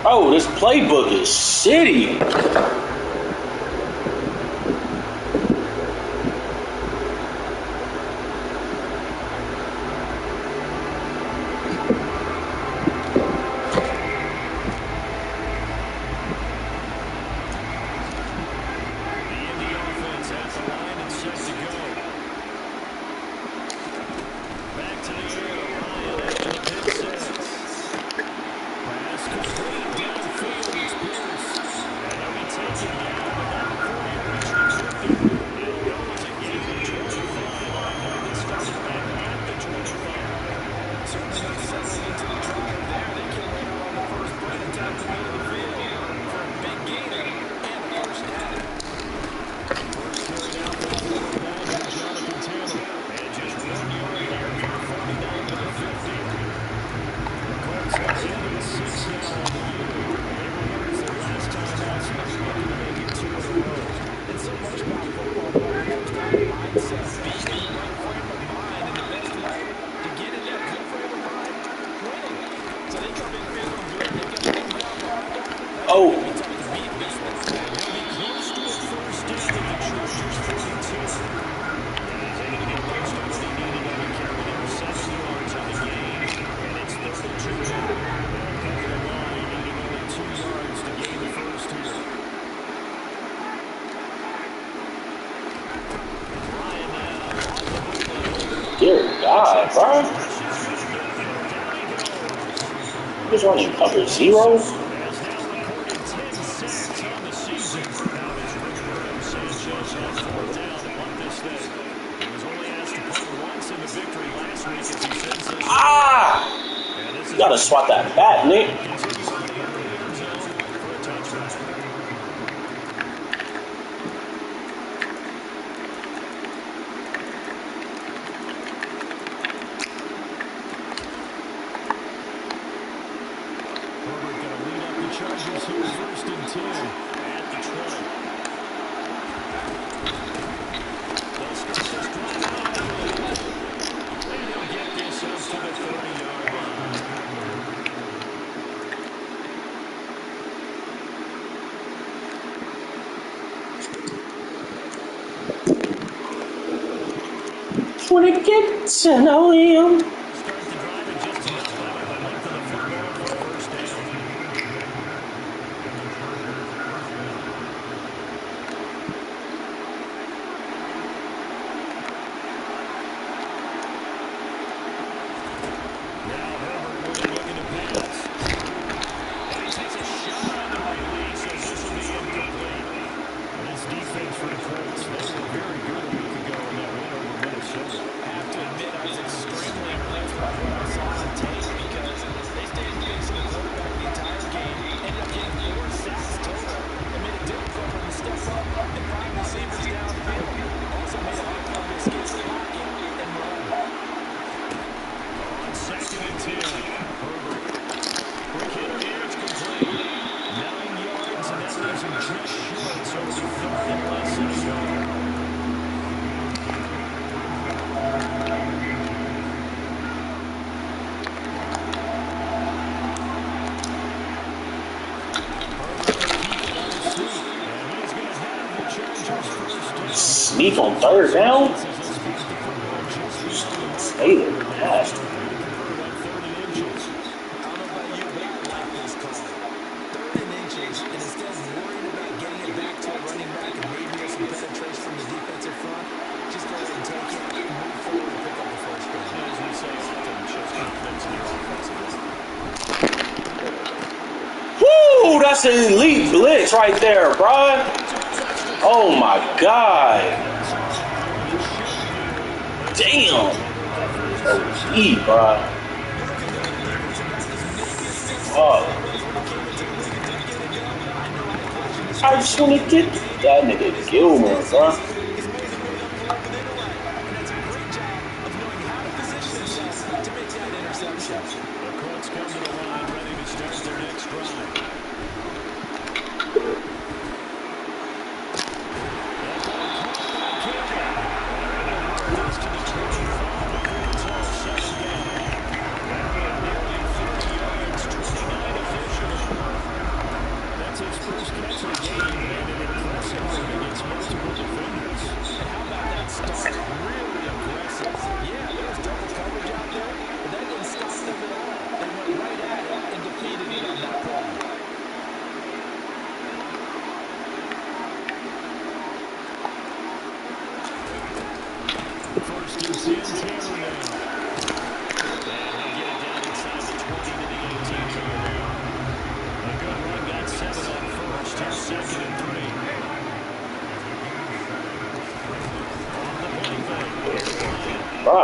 Bro, this playbook is shitty. Dear God, bro. He's running cover zero? Ah! You gotta swat that bat, Nick. Wanna get to know him. Sneak on third down? Stay there, nasty. Woo! That's an elite blitz right there, bro. Oh my God. Damn. OG, bro. Oh. I just want to get that nigga Gilmore, bro.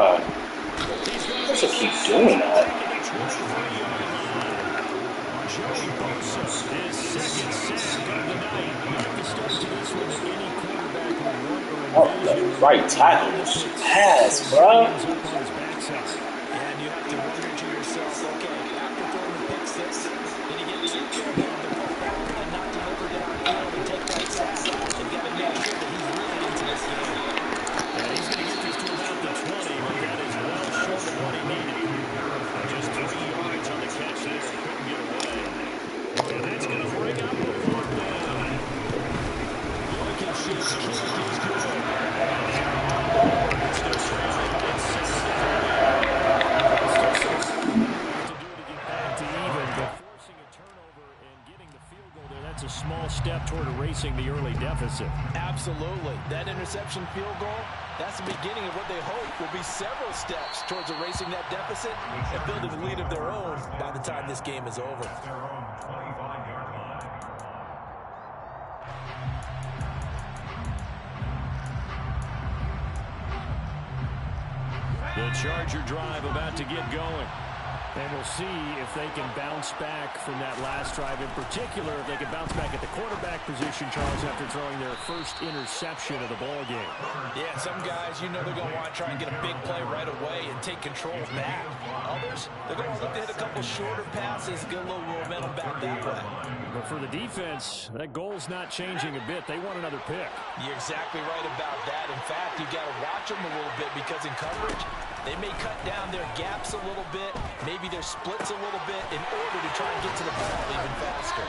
God. What's it keep doing that? Joey Bosa, his second sack of the night. Not the start to this one that any quarterback would want or envision. Oh, right tackle was pass, bro. Ends up on his backside. And you have to wonder to yourself, okay, after throwing the pick six, did he get take care of the football and not deliver downfield and take that sack? They've got to make sure that he's really into this game. And he's going to get this to about the 20, but that is well short of what he needed. Just 3 yards on the catch there. Couldn't get away. And that's going to bring up the fourth down. Blankenship's kick is good. It's no trailing. It's 6-3. To even, but forcing a turnover and getting the field goal there, that's a small step toward erasing the early deficit. Absolutely. That interception field goal, that's the beginning of what they hope will be several steps towards erasing that deficit and building a lead of their own by the time this game is over. The Charger drive about to get going. And we'll see if they can bounce back from that last drive. In particular, if they can bounce back at the quarterback position, Charles, after throwing their first interception of the ball game. Yeah, some guys, you know they're going to want to try and get a big play right away and take control back. Others, they're going to look to hit a couple shorter passes, get a little momentum back that way. But for the defense, that goal's not changing a bit. They want another pick. You're exactly right about that. In fact, you got to watch them a little bit because in coverage, they may cut down their gaps a little bit, maybe their splits a little bit in order to try and get to the ball even faster.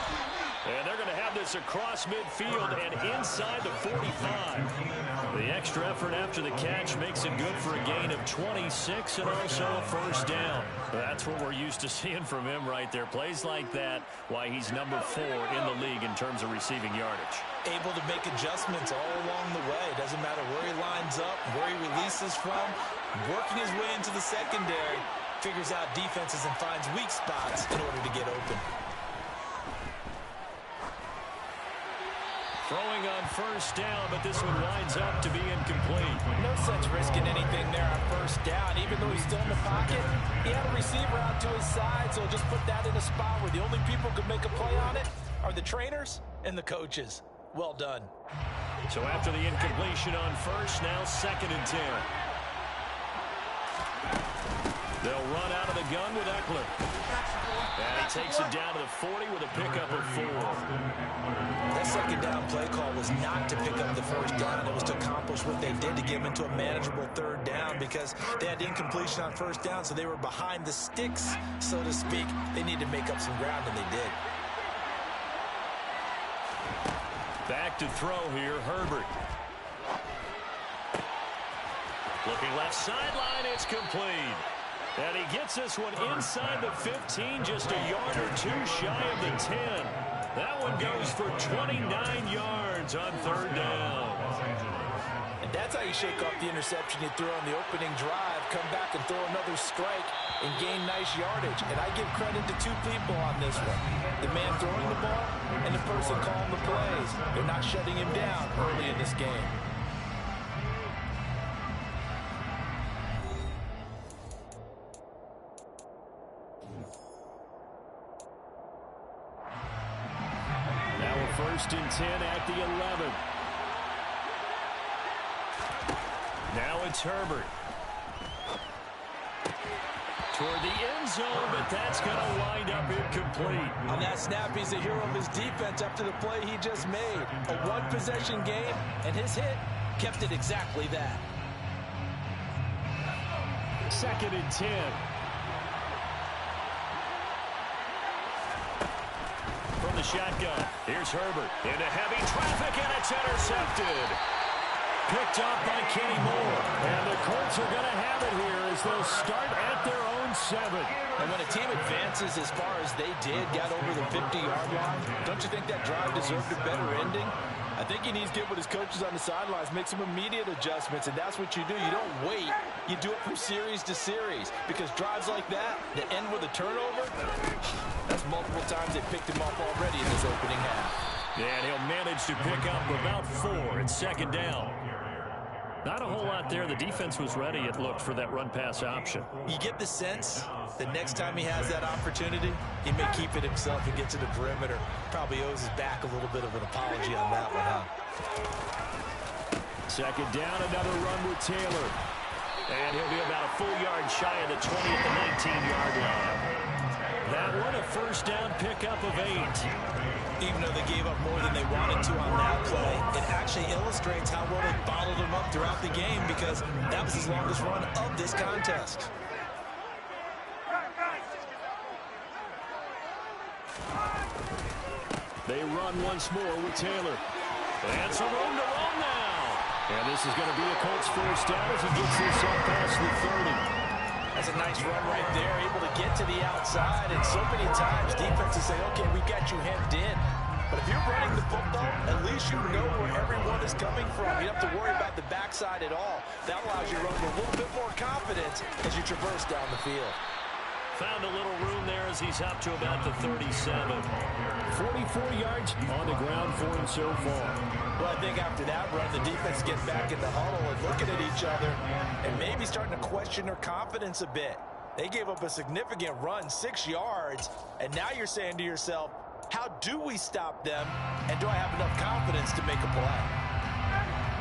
And they're going to have this across midfield and inside the 45. The extra effort after the catch makes it good for a gain of 26 and also a first down. That's what we're used to seeing from him right there. Plays like that, why he's number 4 in the league in terms of receiving yardage. Able to make adjustments all along the way. Doesn't matter where he lines up, where he releases from. Working his way into the secondary, figures out defenses and finds weak spots in order to get open. Throwing on first down, but this one winds up to be incomplete. No sense risking anything there on first down. Even though he's still in the pocket, he had a receiver out to his side, so just put that in a spot where the only people who can make a play on it are the trainers and the coaches. Well done. So after the incompletion on first, now 2nd and 10. They'll run out of the gun with Eckler. And he takes it down to the 40 with a pickup of 4. That second down play call was not to pick up the first down. It was to accomplish what they did to get them into a manageable 3rd down because they had incompletion on first down, so they were behind the sticks, so to speak. They needed to make up some ground, and they did. Back to throw here, Herbert. Looking left sideline, it's complete. And he gets this one inside the 15, just a yard or 2 shy of the 10. That one goes for 29 yards on 3rd down. And that's how you shake off the interception you threw on the opening drive, come back and throw another strike and gain nice yardage. And I give credit to 2 people on this one. The man throwing the ball and the person calling the plays. They're not shutting him down early in this game. Now a 1st and 10 at the 11. Now it's Herbert. Toward the end zone, but that's going to wind up incomplete. On that snap, he's a hero of his defense after the play he just made. A 1-possession game, and his hit kept it exactly that. 2nd and 10. From the shotgun, here's Herbert. Into heavy traffic, and it's intercepted. Picked up by Kenny Moore. And the Colts are going to have it here as they'll start at their own 7. And when a team advances as far as they did, got over the 50-yard line, don't you think that drive deserved a better ending? I think he needs to get with his coaches on the sidelines, make some immediate adjustments, and that's what you do. You don't wait. You do it from series to series because drives like that end with a turnover, that's multiple times they picked him off already in this opening half. And he'll manage to pick up about 4 at 2nd down. Not a whole lot there. The defense was ready, it looked, for that run-pass option. You get the sense that next time he has that opportunity, he may keep it himself and get to the perimeter. Probably owes his back a little bit of an apology on that one, huh? Second down, another run with Taylor. And he'll be about a full yard shy of the 20 at the 19-yard line. That one, a first down pickup of 8. Even though they gave up more than they wanted to on that play, it actually illustrates how well they bottled him up throughout the game, because that was his longest run of this contest. They run once more with Taylor. And some room to run now. And this is going to be a Colts first down as he gets this up past the 30. That's a nice run right there, able to get to the outside. And so many times defenses say, okay, we got you hemmed in. But if you're running the football, at least you know where everyone is coming from. You don't have to worry about the backside at all. That allows you to run with a little bit more confidence as you traverse down the field. Found a little room there as he's up to about the 37. 44 yards on the ground for him so far. Well, I think after that run, the defense gets back in the huddle and looking at each other and maybe starting to question their confidence a bit. They gave up a significant run, 6 yards, and now you're saying to yourself, how do we stop them, and do I have enough confidence to make a play?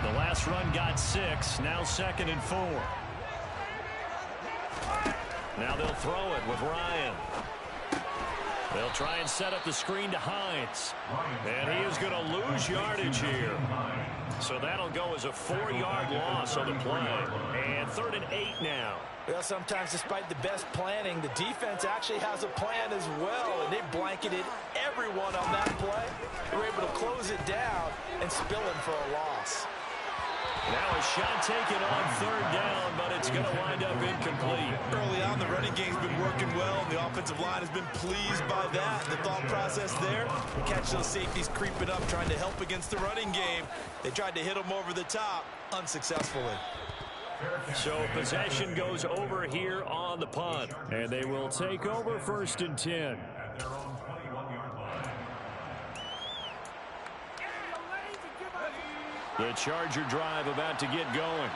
The last run got 6, now 2nd and 4. Now they'll throw it with Ryan. They'll try and set up the screen to Hines. And he is going to lose yardage here. So that'll go as a 4-yard loss on the play. And 3rd and 8 now. Well, sometimes despite the best planning, the defense actually has a plan as well. And they blanketed everyone on that play. They were able to close it down and spill him for a loss. Now a shot taken on 3rd down, but it's going to wind up incomplete. Early on, the running game's been working well, and the offensive line has been pleased by that. The thought process there, catch those safeties creeping up, trying to help against the running game. They tried to hit them over the top, unsuccessfully. So possession goes over here on the punt, and they will take over 1st and 10. The Charger drive about to get going.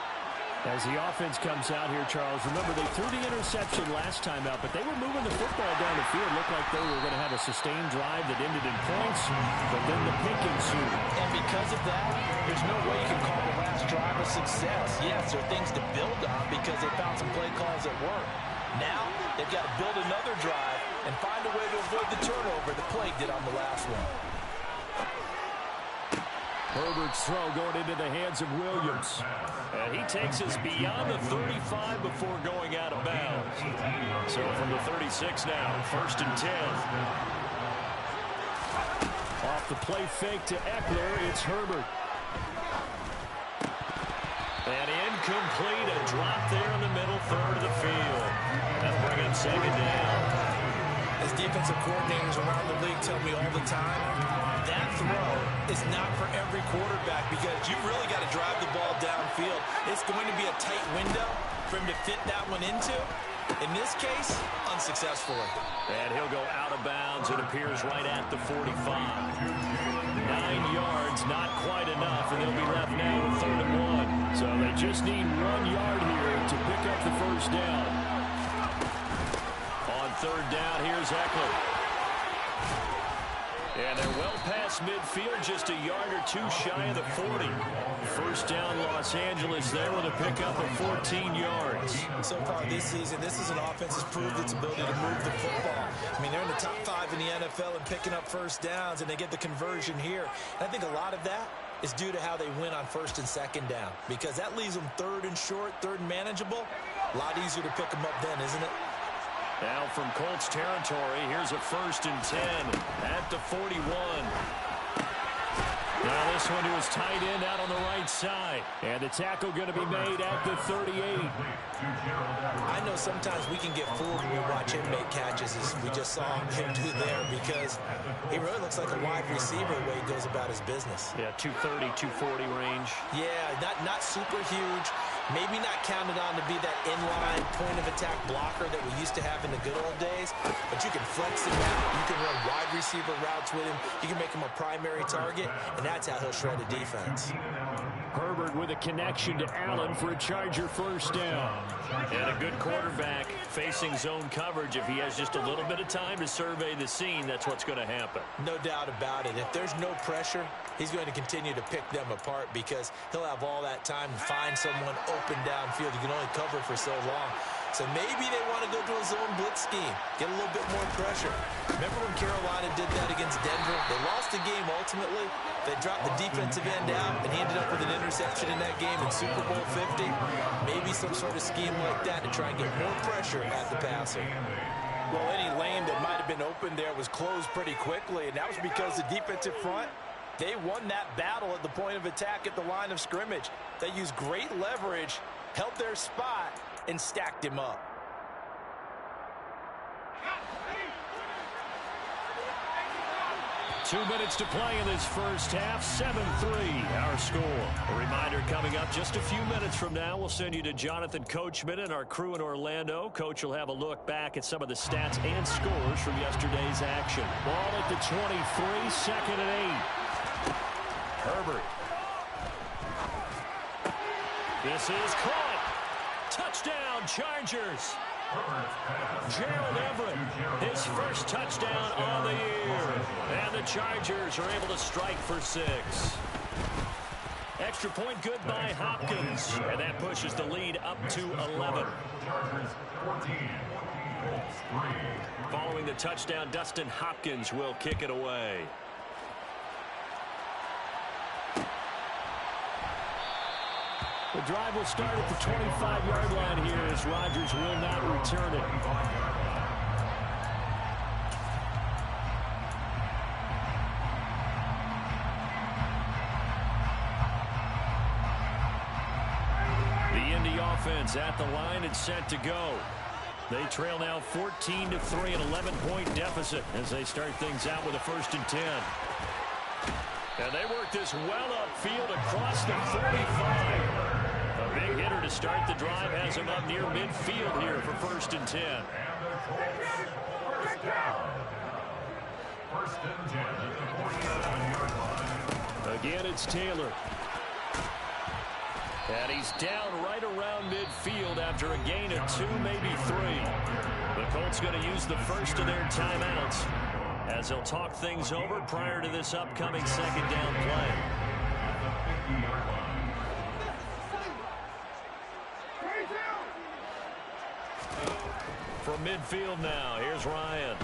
As the offense comes out here, Charles, remember they threw the interception last time out, but they were moving the football down the field. Looked like they were going to have a sustained drive that ended in points, but then the pick ensued. And because of that, there's no way you can call the last drive a success. Yes, there are things to build on because they found some play calls that work. Now, they've got to build another drive and find a way to avoid the turnover the play did on the last one. Herbert's throw going into the hands of Williams. And he takes us beyond the 35 before going out of bounds. So from the 36 now, 1st and 10. Off the play fake to Eckler, it's Herbert. And incomplete, a drop there in the middle third of the field. That'll bring up 2nd down. As defensive coordinators around the league tell me all the time, that throw is not for every quarterback because you've really got to drive the ball downfield. It's going to be a tight window for him to fit that one into. In this case, unsuccessfully. And he'll go out of bounds. It appears right at the 45. 9 yards, not quite enough, and they'll be left now with 3rd and 1. So they just need 1 yard here to pick up the first down. On 3rd down, here's Eckler. And they're well past midfield, just a yard or 2 shy of the 40. First down, Los Angeles there with a pickup of 14 yards. So far this season, this is an offense that's proved its ability to move the football. I mean, they're in the top 5 in the NFL and picking up first downs, and they get the conversion here. And I think a lot of that is due to how they win on 1st and 2nd down, because that leaves them 3rd and short, 3rd and manageable. A lot easier to pick them up then, isn't it? Now from Colts territory, here's a 1st and 10 at the 41. Now this one to his tight end out on the right side. And the tackle going to be made at the 38. I know sometimes we can get fooled when we watch him make catches, as we just saw him do there, because he really looks like a wide receiver the way he goes about his business. Yeah, 230, 240 range. Yeah, not super huge. Maybe not counted on to be that inline point-of-attack blocker that we used to have in the good old days, but you can flex him out. You can run wide receiver routes with him. You can make him a primary target, and that's how he'll shred a defense. Herbert with a connection to Allen for a Charger first down. And a good quarterback facing zone coverage. If he has just a little bit of time to survey the scene, that's what's going to happen. No doubt about it. If there's no pressure, he's going to continue to pick them apart because he'll have all that time to find someone open downfield. You can only cover for so long. So maybe they want to go to a zone blitz scheme, get a little bit more pressure. Remember when Carolina did that against Denver? They lost the game ultimately. They dropped the defensive end out, and he ended up with an interception in that game in Super Bowl 50. Maybe some sort of scheme like that to try and get more pressure at the passer. Well, any lane that might have been open there was closed pretty quickly, and that was because the defensive front, they won that battle at the point of attack at the line of scrimmage. They used great leverage, held their spot, and stacked him up. Two minutes to play in this first half. 7-3 our score. A reminder coming up just a few minutes from now. We'll send you to Jonathan Coachman and our crew in Orlando. Coach will have a look back at some of the stats and scores from yesterday's action. Ball at the 23, second and 8. Herbert. This is caught. Touchdown, Chargers. Gerald Everett, his first touchdown on the year. And the Chargers are able to strike for 6. Extra point good by Hopkins. And that pushes the lead up to 11. Following the touchdown, Dustin Hopkins will kick it away. The drive will start at the 25-yard line here as Rodgers will not return it. The Indy offense at the line and set to go. They trail now 14-3, an 11-point deficit as they start things out with a 1st and 10. And they work this well upfield across the 45. A big hitter to start the drive has him up near midfield here for 1st and 10. Again, it's Taylor. And he's down right around midfield after a gain of 2, maybe 3. The Colts going to use the first of their timeouts as they'll talk things over prior to this upcoming 2nd down play. From midfield now, here's Ryan.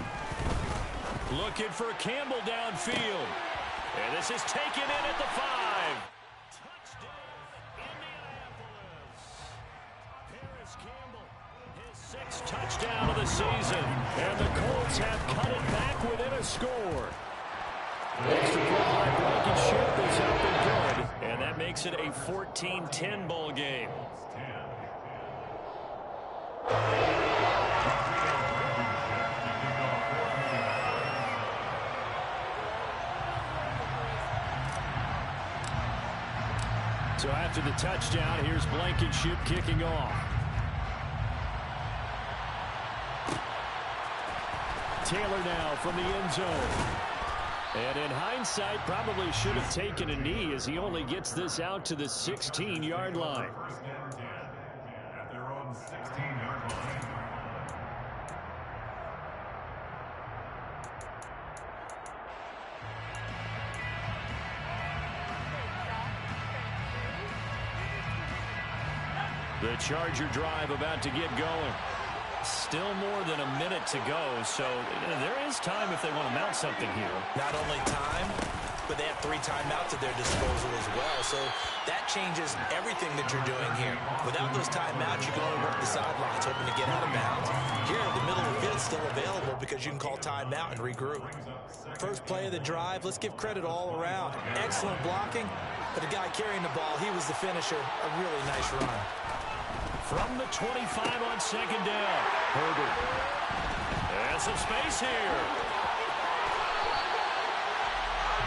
Looking for Campbell downfield. And this is taken in at the 5. Touchdown, Indianapolis. Paris Campbell, his 6th touchdown of the season. And the Colts have cut it back within a score. Extra point by Blankenship is up and good. And that makes it a 14-10 ball game. So after the touchdown, here's Blankenship kicking off. Taylor now from the end zone. And in hindsight, probably should have taken a knee as he only gets this out to the 16-yard line. At their own 16-yard line. The Charger drive about to get going. Still more than a minute to go, so there is time if they want to mount something here. Not only time, but they have 3 timeouts at their disposal as well. So that changes everything that you're doing here. Without those timeouts, you can only work the sidelines, hoping to get out of bounds. Here, the middle of the field's still available because you can call timeout and regroup. First play of the drive, let's give credit all around. Excellent blocking, but the guy carrying the ball, he was the finisher. A really nice run. From the 25 on 2nd down. Herbert. And some space here.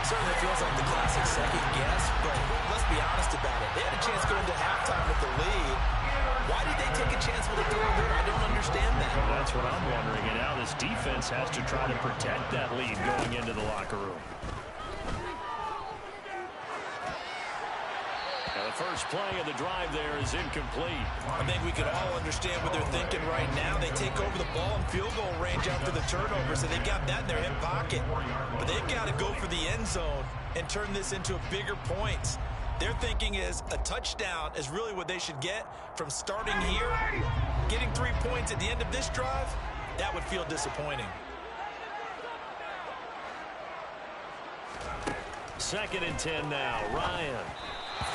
Certainly feels like the classic second guess, but let's be honest about it. They had a chance going into halftime with the lead. Why did they take a chance with a throw there? I don't understand that. Well, that's what I'm wondering. And now this defense has to try to protect that lead going into the locker room. And the first play of the drive there is incomplete. I think we could all understand what they're thinking right now. They take over the ball in field goal range after the turnover, so they've got that in their hip pocket. But they've got to go for the end zone and turn this into a bigger points. Their thinking is a touchdown is really what they should get from starting here. Getting 3 points at the end of this drive, that would feel disappointing. 2nd and 10 now. Ryan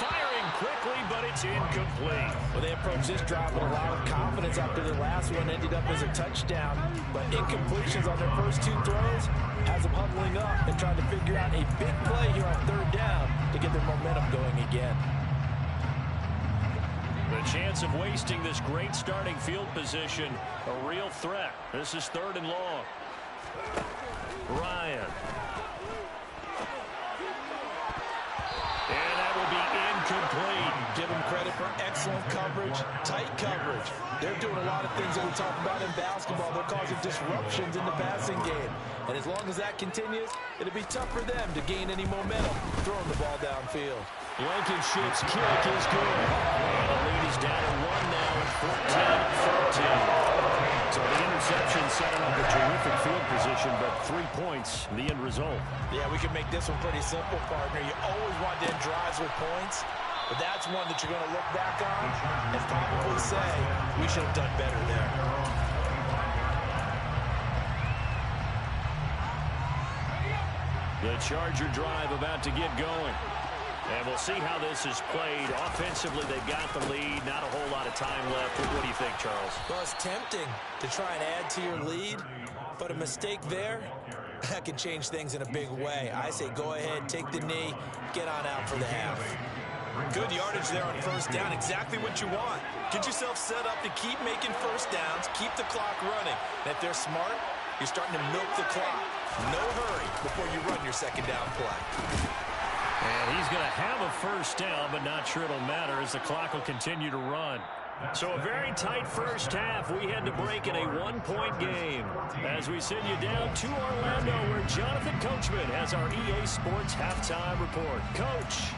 firing quickly, but it's incomplete. Well, they approached this drive with a lot of confidence after their last one ended up as a touchdown. But incompletions on their first 2 throws has them huddling up and trying to figure out a big play here on 3rd down to get their momentum going again. The chance of wasting this great starting field position, a real threat. This is 3rd and long. Ryan. And that will be incomplete. Give them credit for excellent coverage, tight coverage. They're doing a lot of things that we talk about in basketball. They're causing disruptions in the passing game. And as long as that continues, it'll be tough for them to gain any momentum throwing the ball downfield. Blankenship's kick is good. And the lead is down at 1 now at 14-14. So the interception setting up a terrific field position, but 3 points, the end result. Yeah, we can make this one pretty simple, partner. You always want to end drives with points, but that's one that you're going to look back on and probably say, we should have done better there. The Charger drive about to get going. And we'll see how this is played. Offensively, they've got the lead. Not a whole lot of time left. What do you think, Charles? Well, it's tempting to try and add to your lead, but a mistake there, that can change things in a big way. I say go ahead, take the knee, get on out for the half. Good yardage there on 1st down. Exactly what you want. Get yourself set up to keep making 1st downs, keep the clock running. And if they're smart, you're starting to milk the clock. No hurry before you run your 2nd down play. And he's going to have a 1st down, but not sure it'll matter as the clock will continue to run. So a very tight first half. We head to break in a 1-point game. As we send you down to Orlando, where Jonathan Coachman has our EA Sports halftime report. Coach.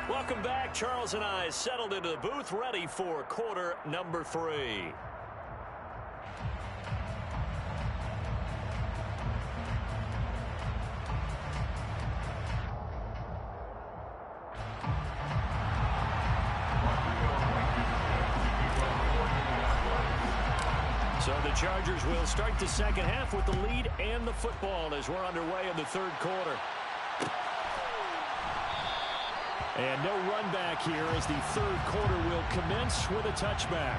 Welcome back. Charles and I settled into the booth, ready for quarter number 3. So the Chargers will start the 2nd half with the lead and the football as we're underway in the 3rd quarter. And no run back here as the 3rd quarter will commence with a touchback.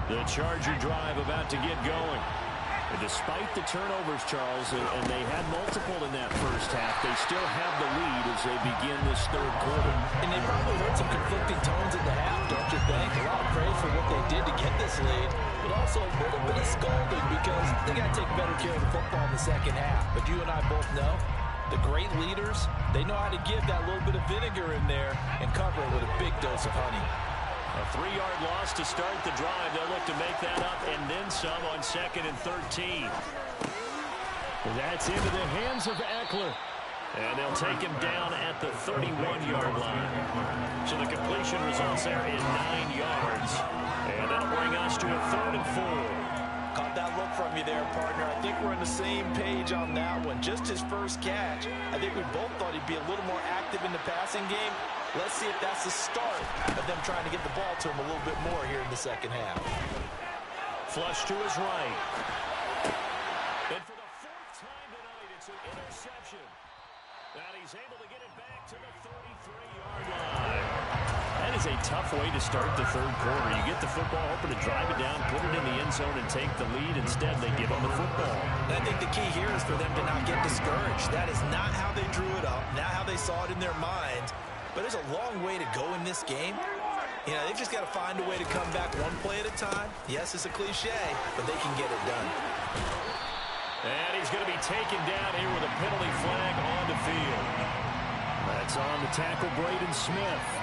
The Charger drive about to get going. And despite the turnovers, Charles, and they had multiple in that first half, they still have the lead as they begin this 3rd quarter. And they probably heard some conflicting tones in the half, don't you think? A lot of praise for what they did to get this lead, but also a little bit of scolding because they got to take better care of the football in the 2nd half. But you and I both know the great leaders, they know how to give that little bit of vinegar in there and cover it with a big dose of honey. A 3-yard loss to start the drive. They'll look to make that up and then some on 2nd and 13. That's into the hands of Eckler. And they'll take him down at the 31-yard line. So the completion results there in 9 yards. And that'll bring us to a 3rd and 4. Caught that look from you there, partner. I think we're on the same page on that one. Just his first catch. I think we both thought he'd be a little more active in the passing game. Let's see if that's the start of them trying to get the ball to him a little bit more here in the 2nd half. Flush to his right. And for the 4th time tonight, it's an interception. And he's able to get it back to the 33-yard line. That is a tough way to start the 3rd quarter. You get the football, hoping to drive it down, put it in the end zone, and take the lead. Instead, they give them the football. And I think the key here is for them to not get discouraged. That is not how they drew it up, not how they saw it in their minds. But there's a long way to go in this game. You know, they've just got to find a way to come back one play at a time. Yes, it's a cliche, but they can get it done. And he's going to be taken down here with a penalty flag on the field. That's on the tackle, Braden Smith.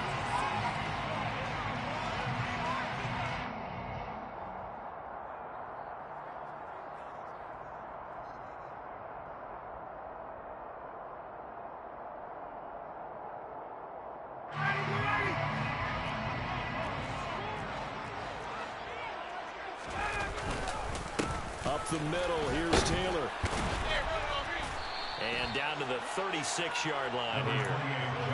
Up the middle, here's Taylor. And down to the 36-yard line here.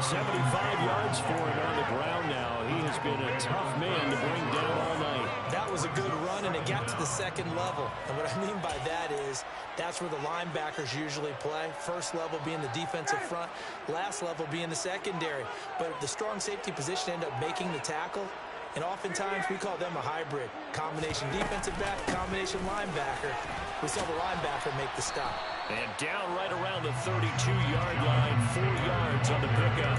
75 yards for him on the ground now. He has been a tough man to bring down all night. That was a good run, and it got to the second level. And what I mean by that is that's where the linebackers usually play. First level being the defensive front, last level being the secondary. But the strong safety position ended up making the tackle. And oftentimes we call them a hybrid. Combination defensive back, combination linebacker. We saw the linebacker make the stop. And down right around the 32-yard line, 4 yards on the pickup.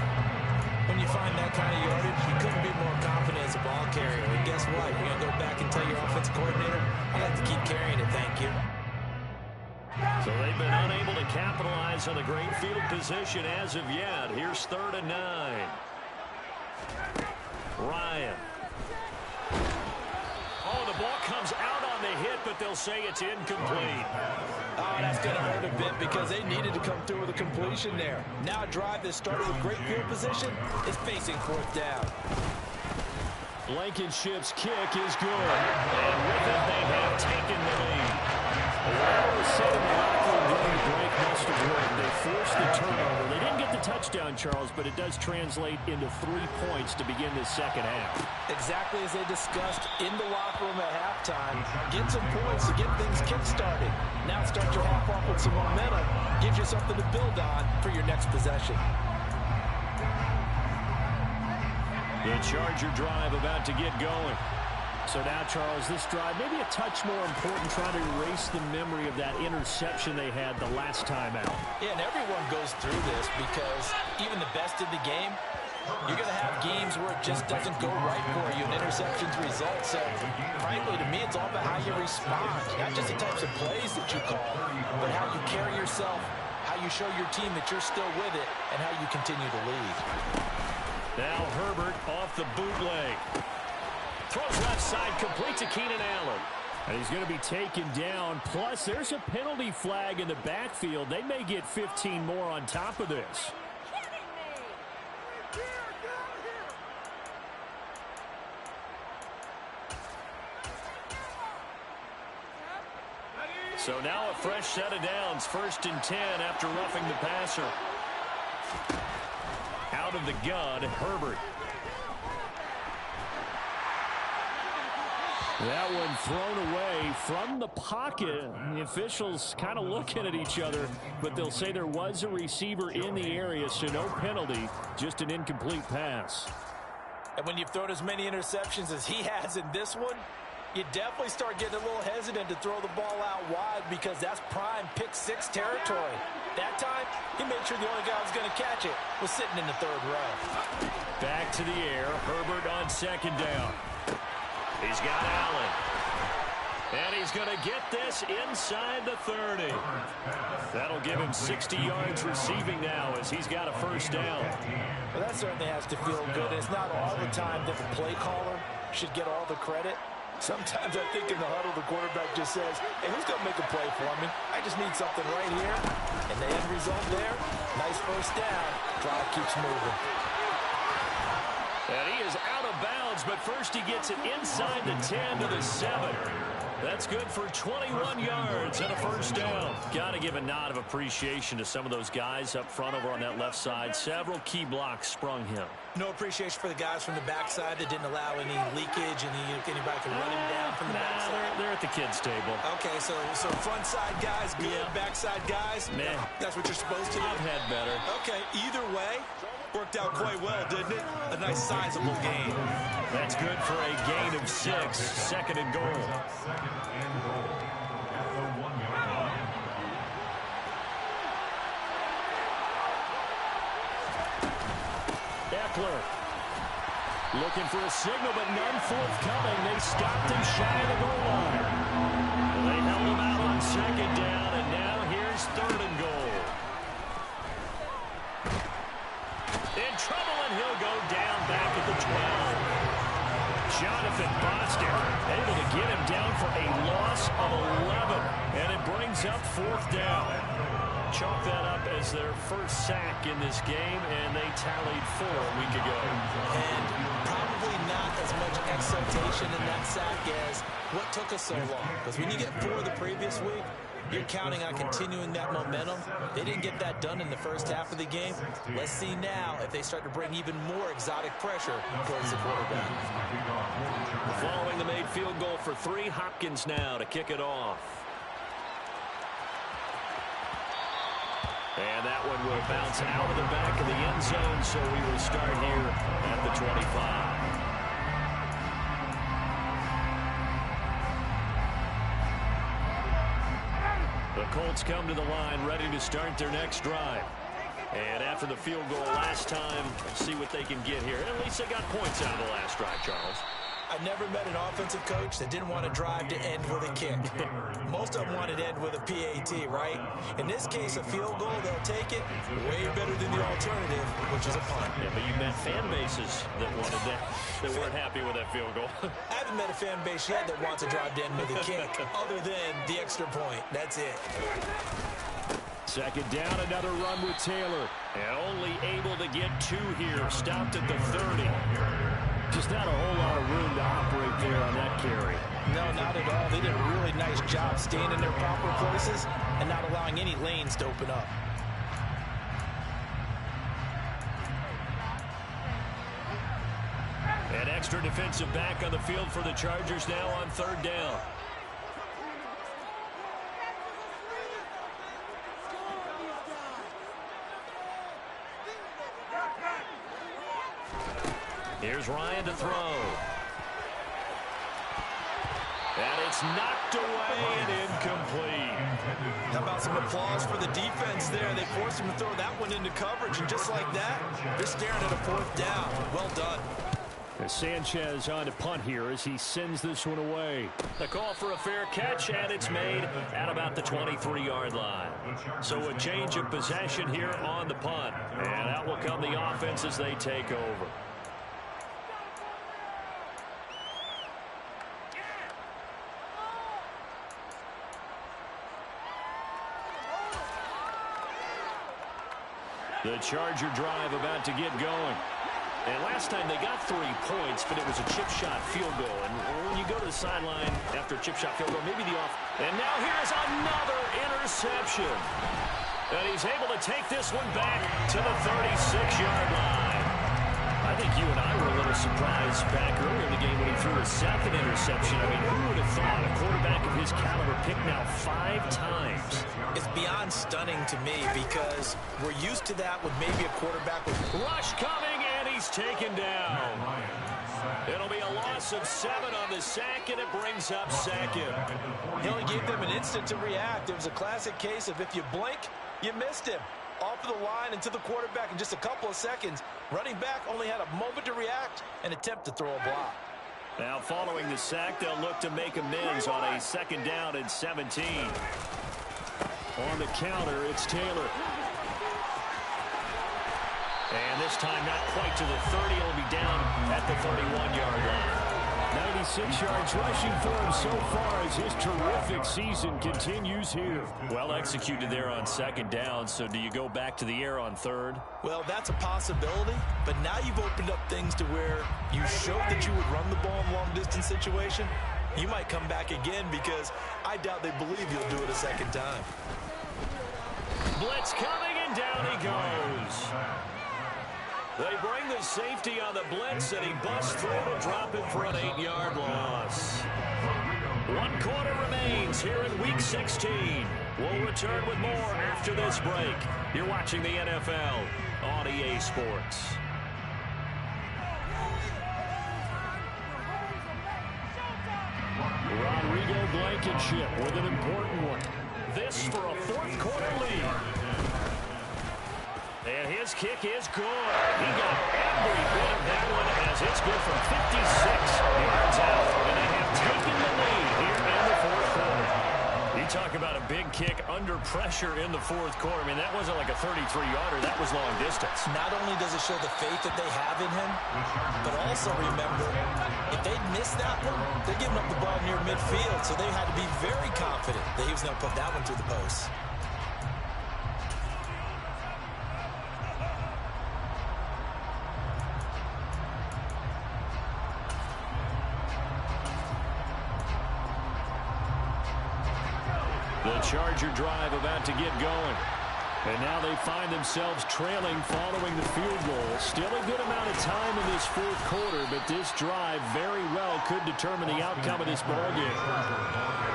When you find that kind of yardage, you couldn't be more confident as a ball carrier. And guess what? You're going to go back and tell your offensive coordinator, I'd like to keep carrying it, thank you. So they've been unable to capitalize on the great field position as of yet. Here's 3rd and 9. Ryan. Oh, the ball comes out on the hit, but they'll say it's incomplete. Oh, that's going to hurt a bit because they needed to come through with a completion there. Now a drive that started with great field position is facing 4th down. Blankenship's kick is good. And with it, they have taken the lead. What was said in the locker room during the break must have worked. They forced the turnover. They didn't get the touchdown, Charles, but it does translate into 3 points to begin the second half. Exactly as they discussed in the locker room at halftime. Get some points to get things kick-started. Now start your half off with some momentum. Gives you something to build on for your next possession. The Charger drive about to get going. So now, Charles, this drive maybe a touch more important, trying to erase the memory of that interception they had the last time out. Yeah, and everyone goes through this because even the best in the game, you're going to have games where it just doesn't go right for you and interceptions result. So, frankly, to me, it's all about how you respond. Not just the types of plays that you call, but how you carry yourself, how you show your team that you're still with it, and how you continue to lead. Now Herbert off the bootleg. Throws left side, complete to Keenan Allen. And he's going to be taken down. Plus, there's a penalty flag in the backfield. They may get 15 more on top of this. So now a fresh set of downs. 1st and 10 after roughing the passer. Out of the gun, Herbert. That one thrown away from the pocket. The officials kind of looking at each other, but they'll say there was a receiver in the area, so no penalty, just an incomplete pass. And when you've thrown as many interceptions as he has in this one, you definitely start getting a little hesitant to throw the ball out wide because that's prime pick 6 territory. That time, he made sure the only guy who was going to catch it was sitting in the 3rd row. Back to the air. Herbert on 2nd down. He's got Allen. And he's going to get this inside the 30. That'll give him 60 yards receiving now as he's got a 1st down. Well, that certainly has to feel good. It's not all the time that the play caller should get all the credit. Sometimes I think in the huddle, the quarterback just says, hey, who's going to make a play for me? I just need something right here. And the end result there, nice 1st down. Drive keeps moving. And he is out of bounds, but first he gets it inside the 10 to the 7. That's good for 21 yards and a 1st down. Got to give a nod of appreciation to some of those guys up front over on that left side. Several key blocks sprung him. No appreciation for the guys from the backside that didn't allow any leakage and anybody could run him down from the backside. They're at the kids' table. Okay, so front side guys good, yeah. Backside guys, man, that's what you're supposed to do. I've had better. Okay, either way, worked out quite well, didn't it? A nice sizable gain. That's good for a gain of 6. 2nd and goal. At the 1-yard line. Eckler. Looking for a signal, but none forthcoming. They stopped him shy of the goal line. Well, they held him out on second down, and now here's third and goal. In trouble, and he'll go down back at the 12. Jonathan Bostic able to get him down for a loss of 11, and it brings up fourth down. Chalk that up as their first sack in this game, and they tallied 4 a week ago. And probably not as much exultation in that sack as what took us so long. Because when you get 4 the previous week, you're counting on continuing that momentum. They didn't get that done in the first half of the game. Let's see now if they start to bring even more exotic pressure towards the quarterback. Following the made field goal for 3, Hopkins now to kick it off. And that one will bounce out of the back of the end zone, so we will start here at the 25. The Colts come to the line ready to start their next drive. And after the field goal last time, see what they can get here. At least they got points out of the last drive, Charles. I've never met an offensive coach that didn't want to drive to end with a kick. Most of them wanted to end with a PAT, right? In this case, a field goal, they'll take it way better than the alternative, which is a punt. Yeah, but you met fan bases that wanted that, that weren't happy with that field goal. I haven't met a fan base yet that wants to drive to end with a kick, other than the extra point. That's it. Second down, another run with Taylor. And only able to get 2 here. Stopped at the 30. Just not a whole lot of room to operate there on that carry. No, not at all. They did a really nice job staying in their proper places and not allowing any lanes to open up. An extra defensive back on the field for the Chargers now on third down. Here's Ryan to throw. And it's knocked away and incomplete. How about some applause for the defense there? They forced him to throw that one into coverage, and just like that, they're staring at a fourth down. Well done. Sanchez on to punt here as he sends this one away. The call for a fair catch, and it's made at about the 23-yard line. So a change of possession here on the punt. And out will come the offense as they take over. The Charger drive about to get going. And last time they got 3 points, but it was a chip shot field goal. And when you go to the sideline after a chip shot field goal, maybe the off. And now here's another interception. And he's able to take this one back to the 36-yard line. I think you and I were a little surprised back earlier in the game when he threw a second interception. I mean, who would have thought a quarterback of his caliber picked now 5 times? It's beyond stunning to me because we're used to that with maybe a quarterback with rush coming, and he's taken down. It'll be a loss of 7 on the sack, and it brings up second. He only gave them an instant to react. It was a classic case of if you blink, you missed him. Off of the line and to the quarterback in just a couple of seconds. Running back only had a moment to react and attempt to throw a block. Now following the sack, they'll look to make amends on a second down and 17. On the counter, it's Taylor. And this time not quite to the 30. He'll be down at the 31-yard line. 96 yards rushing for him so far as his terrific season continues here. Well executed there on second down, so do you go back to the air on third? Well, that's a possibility, but now you've opened up things to where you showed that you would run the ball in long-distance situation. You might come back again because I doubt they believe you'll do it a second time. Blitz coming, and down he goes. They bring the safety on the blitz, and he busts through to drop it for an 8-yard loss. 1 quarter remains here in Week 16. We'll return with more after this break. You're watching the NFL on EA Sports. Rodrigo Blankenship with an important one. This for a 4th quarter lead. And His kick is good. He got every bit of that one as it's good from 56 yards out. And they have taken the lead here in the fourth quarter. You talk about a big kick under pressure in the fourth quarter. I mean, that wasn't like a 33-yarder. That was long distance. Not only does it show the faith that they have in him, but also remember, if they'd missed that one, they're giving up the ball near midfield, so they had to be very confident that he was going to put that one through the post. The Charger drive about to get going. And now they find themselves trailing following the field goal. Still a good amount of time in this fourth quarter, but this drive very well could determine the outcome of this ballgame.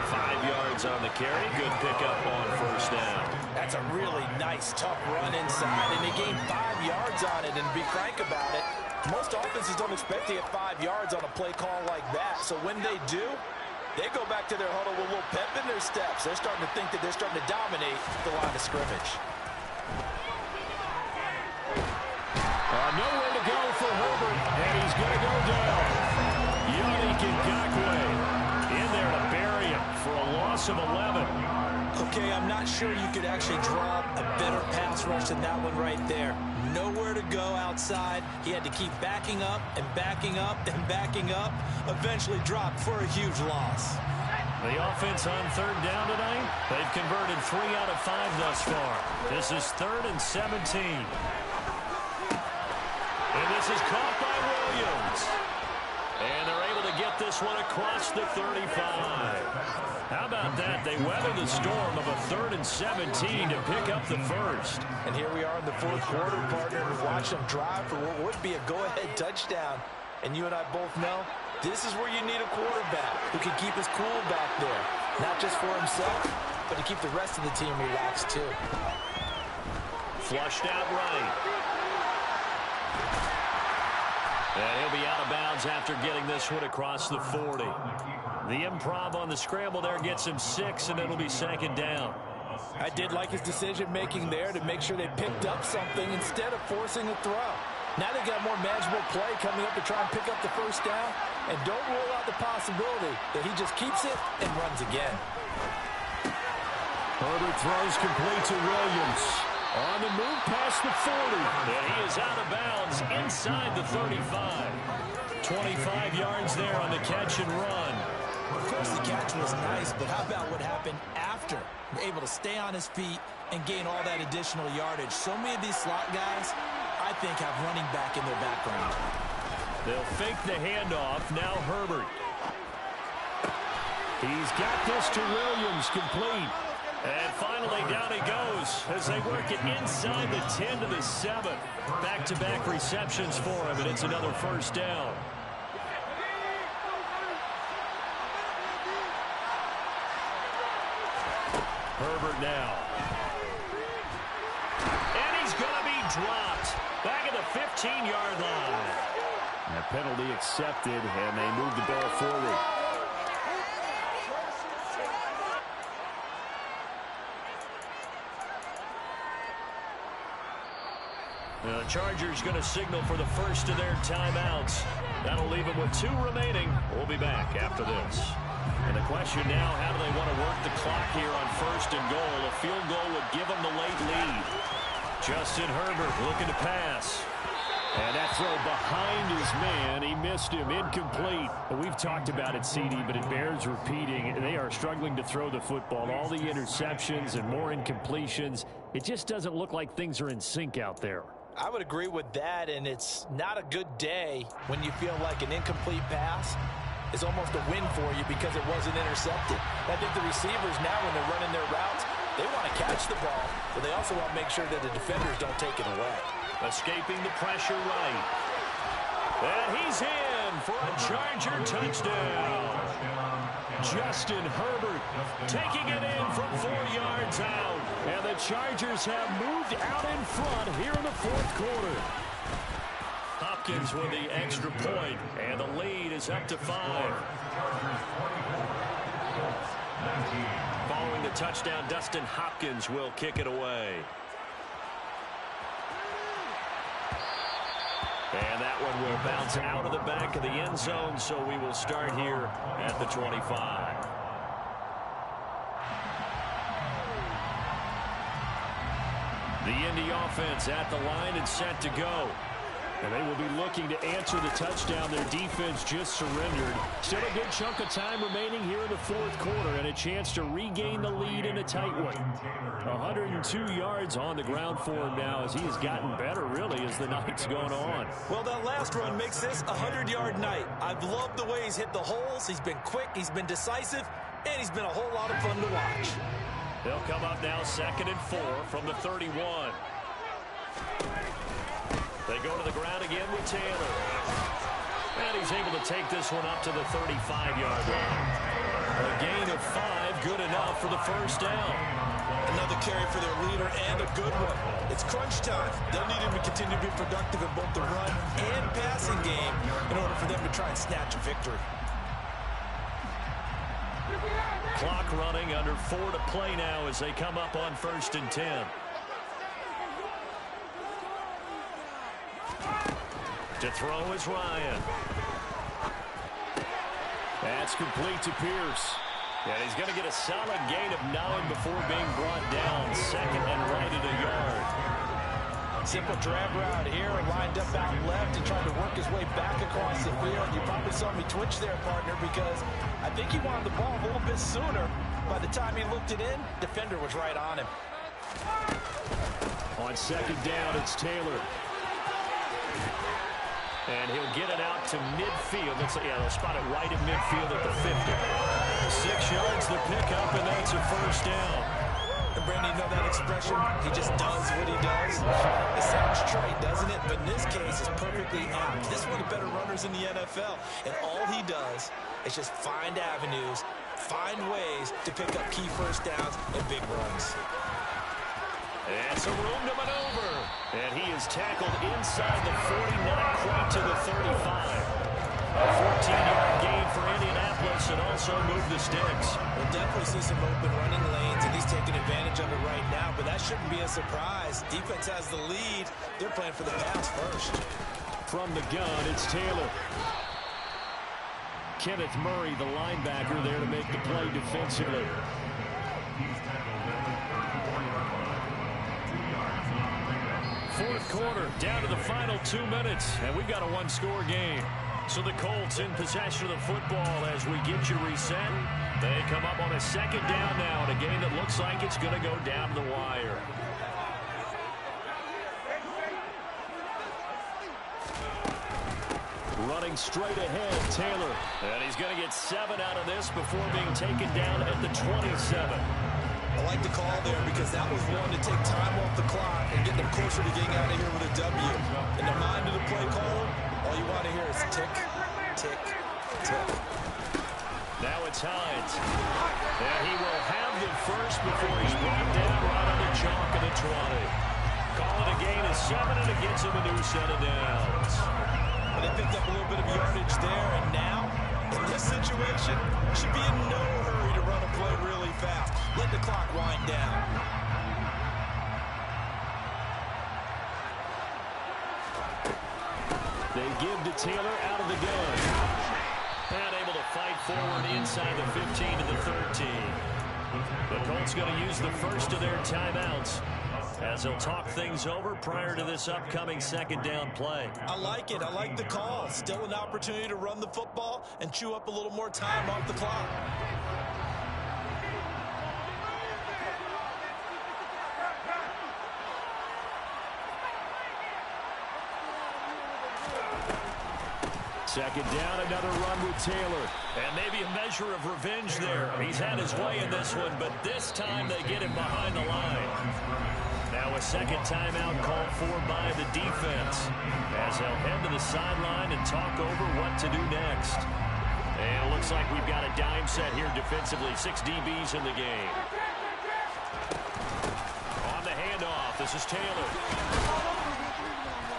5 yards on the carry. Good pickup on first down. That's a really nice, tough run inside, and they gained 5 yards on it. And to be frank about it, most offenses don't expect to get 5 yards on a play call like that. So when they do, they go back to their huddle with a little pep in their steps. They're starting to think that they're starting to dominate the line of scrimmage. Nowhere to go for Herbert, and he's going to go down. Yannick Ngakoue in there to bury him for a loss of 11. Okay, I'm not sure you could actually draw a better pass rush than that one right there. Nowhere to go outside. He had to keep backing up and backing up and backing up. Eventually dropped for a huge loss. The offense on third down tonight, they've converted 3 out of 5 thus far. This is 3rd and 17. And this is caught by Williams. And they're able to get this one across the 35. How about that? They weather the storm of a 3rd and 17 to pick up the first. And here we are in the fourth quarter, partner, and watch them drive for what would be a go-ahead touchdown. And you and I both know this is where you need a quarterback who can keep his cool back there. Not just for himself, but to keep the rest of the team relaxed too. Flushed out right. And he'll be out of bounds after getting this one across the 40. The improv on the scramble there gets him 6, and it'll be 2nd down. I did like his decision-making there to make sure they picked up something instead of forcing a throw. Now they got more manageable play coming up to try and pick up the first down. And don't rule out the possibility that he just keeps it and runs again. Herbert throws complete to Williams. On the move past the 40. And he is out of bounds inside the 35. 25 yards there on the catch and run. Of course, the catch was nice, but how about what happened after? We're able to stay on his feet and gain all that additional yardage. So many of these slot guys, I think, have running back in their background. They'll fake the handoff. Now Herbert. He's got this to Williams, complete. And finally, down he goes as they work it inside the 10 to the 7. Back-to-back receptions for him, and it's another first down. Herbert now. And he's going to be dropped back at the 15-yard line. And a penalty accepted, and they move the ball forward. The Chargers going to signal for the first of their timeouts. That'll leave them with 2 remaining. We'll be back after this. And the question now, how do they want to work the clock here on 1st and goal? A field goal would give them the late lead. Justin Herbert looking to pass. And that throw behind his man. He missed him. Incomplete. We've talked about it, CD, but it bears repeating. They are struggling to throw the football. All the interceptions and more incompletions. It just doesn't look like things are in sync out there. I would agree with that, and it's not a good day when you feel like an incomplete pass is almost a win for you because it wasn't intercepted. I think the receivers now, when they're running their routes, they want to catch the ball, but they also want to make sure that the defenders don't take it away. Escaping the pressure right. And he's in for a Charger touchdown. Justin Herbert taking it in from 4 yards out. And the Chargers have moved out in front here in the fourth quarter. Hopkins with the extra point, and the lead is up to 5. Following the touchdown, Dustin Hopkins will kick it away. that one will bounce out of the back of the end zone, so we will start here at the 25. The Indy offense at the line and set to go. And they will be looking to answer the touchdown their defense just surrendered. Still a good chunk of time remaining here in the fourth quarter and a chance to regain the lead in a tight one. 102 yards on the ground for him now as he has gotten better, really, as the night's gone on. Well, that last run makes this a 100-yard night. I've loved the way he's hit the holes. He's been quick, he's been decisive, and he's been a whole lot of fun to watch. They'll come up now 2nd and 4 from the 31. They go to the ground again with Taylor. And he's able to take this one up to the 35-yard line. A gain of 5, good enough for the first down. Another carry for their leader and a good one. It's crunch time. They'll need him to continue to be productive in both the run and passing game in order for them to try and snatch a victory. Clock running, under 4 to play now as they come up on 1st and 10. To throw is Ryan. That's complete to Pierce. And he's going to get a solid gain of 9 before being brought down. 2nd and right at a yard. Simple drag route here, lined up out left and trying to work his way back across the field. You probably saw me twitch there, partner, because I think he wanted the ball a little bit sooner. By the time he looked it in, defender was right on him. On 2nd down, it's Taylor. And he'll get it out to midfield. They'll spot it right at midfield at the 50. 6 yards the pickup, and that's a first down. And Brandon, you know that expression? He just does what he does. It sounds trite, doesn't it? But in this case, it's perfectly apt. This is one of the better runners in the NFL. And all he does is just find avenues, find ways to pick up key first downs and big runs. And some room to maneuver. And he is tackled inside the 40, not quite to the 35. A 14-yard gain for Indianapolis and also move the sticks. We'll definitely see some open running lanes, and he's taking advantage of it right now, but that shouldn't be a surprise. Defense has the lead. They're playing for the pass first. From the gun, it's Taylor. Kenneth Murray, the linebacker, there to make the play defensively. Fourth quarter, down to the final 2 minutes, and we've got a one-score game. So the Colts in possession of the football as we get you reset. They come up on a 2nd down now in a game that looks like it's going to go down the wire. Running straight ahead, Taylor. And he's going to get 7 out of this before being taken down at the 27. I like the call there because that was one to take time off the clock and get them closer to getting out of here with a W. In the mind of the play caller, all you want to hear is tick, tick, tick. Now it's Hines. And he will have the first before he's brought down right on the chalk of the 20. Call it a gain of 7, and it gets him a new set of downs. Well, they picked up a little bit of yardage there, and now, in this situation, should be in no hurry to run a play really fast. Let the clock wind down. They give to Taylor out of the gun. And able to fight forward inside the 15 to the 13. The Colts going to use the first of their timeouts as they'll talk things over prior to this upcoming 2nd down play. I like it. I like the call. Still an opportunity to run the football and chew up a little more time off the clock. Second down, another run with Taylor. And maybe a measure of revenge there. He's had his way in this one, but this time they get him behind the line. Now a second timeout called for by the defense as they'll head to the sideline and talk over what to do next. And it looks like we've got a dime set here defensively. 6 DBs in the game. On the handoff, this is Taylor.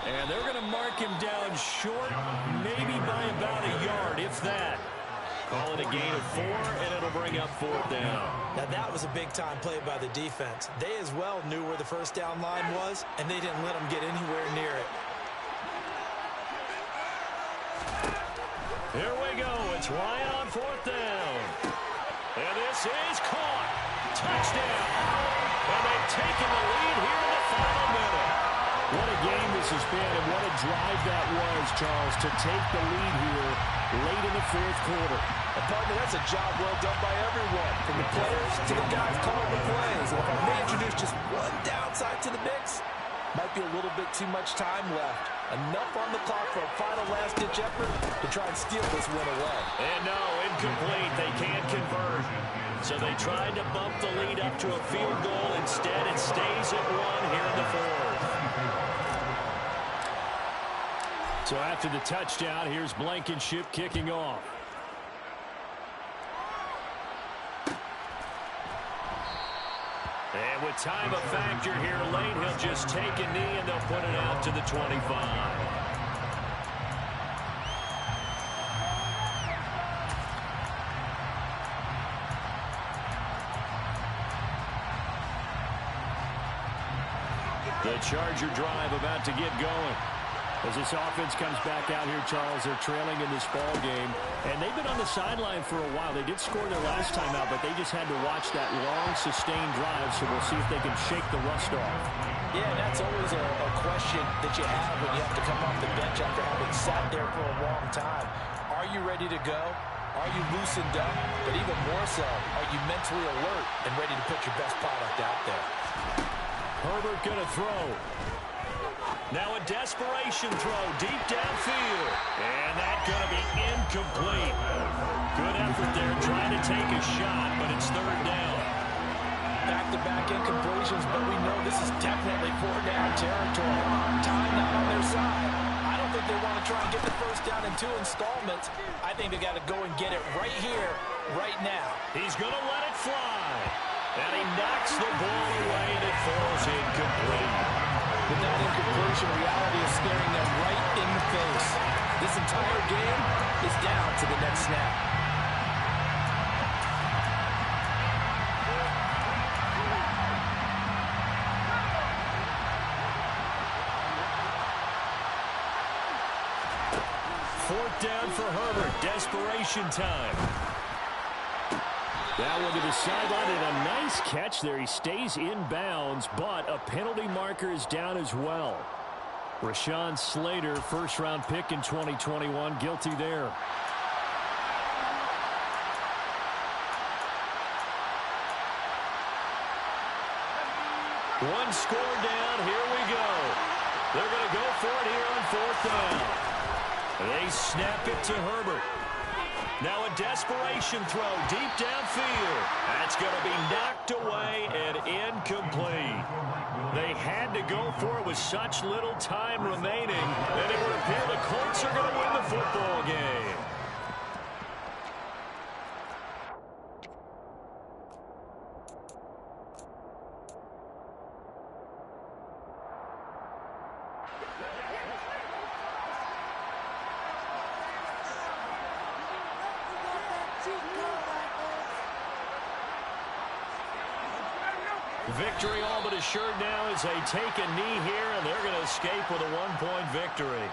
And they're going to mark him down short, maybe by about a yard, if that. Call it a gain of 4, and it'll bring up 4th down. Now that was a big-time play by the defense. They as well knew where the first down line was, and they didn't let them get anywhere near it. Here we go. It's Ryan on 4th down. And this is caught. Touchdown. And they've taken the lead here in the final minute. What a game this has been, and what a drive that was, Charles, to take the lead here late in the 4th quarter. And partner, that's a job well done by everyone, from the players to the guys calling the plays. And if I may introduce just one downside to the mix, might be a little bit too much time left. Enough on the clock for a final last-ditch effort to try and steal this win away. And no, incomplete. They can't convert. So they tried to bump the lead up to a field goal. Instead, it stays at 1 here in the 4th. So after the touchdown, here's Blankenship kicking off. And with time a factor here late, he'll just take a knee and they'll put it out to the 25. The Charger drive about to get going. As this offense comes back out here, Charles, they're trailing in this ball game. And they've been on the sideline for a while. They did score their last time out, but they just had to watch that long, sustained drive, so we'll see if they can shake the rust off. Yeah, that's always a question that you have when you have to come off the bench after having sat there for a long time. Are you ready to go? Are you loosened up? But even more so, are you mentally alert and ready to put your best product out there? Herbert going to throw. Now a desperation throw deep downfield. And that's going to be incomplete. Good effort there trying to take a shot, but it's 3rd down. Back-to-back incompletions, but we know this is definitely 4th-down territory. Time not on their side. I don't think they want to try and get the 1st down in 2 installments. I think they got to go and get it right here, right now. He's going to let it fly. And he knocks the ball away and it falls incomplete. But that incompletion reality is staring them right in the face. This entire game is down to the next snap. Fourth down for Herbert. Desperation time. That one to the sideline, and a nice catch there. He stays in bounds, but a penalty marker is down as well. Rashawn Slater, first-round pick in 2021, guilty there. One score down. Here we go. They're going to go for it here on 4th down. They snap it to Herbert. Now a desperation throw deep downfield. That's going to be knocked away and incomplete. They had to go for it with such little time remaining that it would appear the Colts are going to win the football game. Victory all but assured now as they take a knee here, and they're going to escape with a 1-point victory.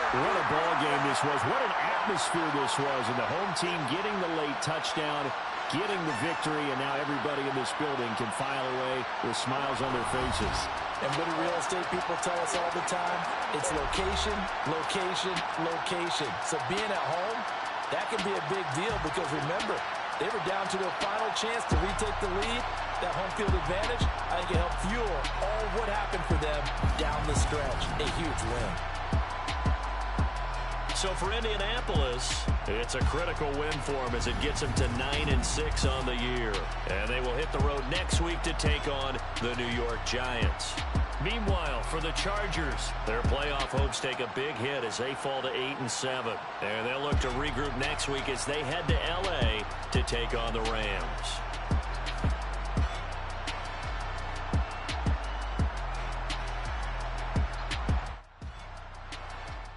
What a ball game this was. What an atmosphere this was. And the home team getting the late touchdown, getting the victory, and now everybody in this building can file away with smiles on their faces. And what do real estate people tell us all the time? It's location, location, location. So being at home, that can be a big deal because remember, they were down to their final chance to retake the lead. That home field advantage, I think it helped fuel all what happened for them down the stretch. A huge win. So for Indianapolis, it's a critical win for them as it gets them to 9-6 on the year. And they will hit the road next week to take on the New York Giants. Meanwhile, for the Chargers, their playoff hopes take a big hit as they fall to 8-7. And they'll look to regroup next week as they head to L.A. to take on the Rams.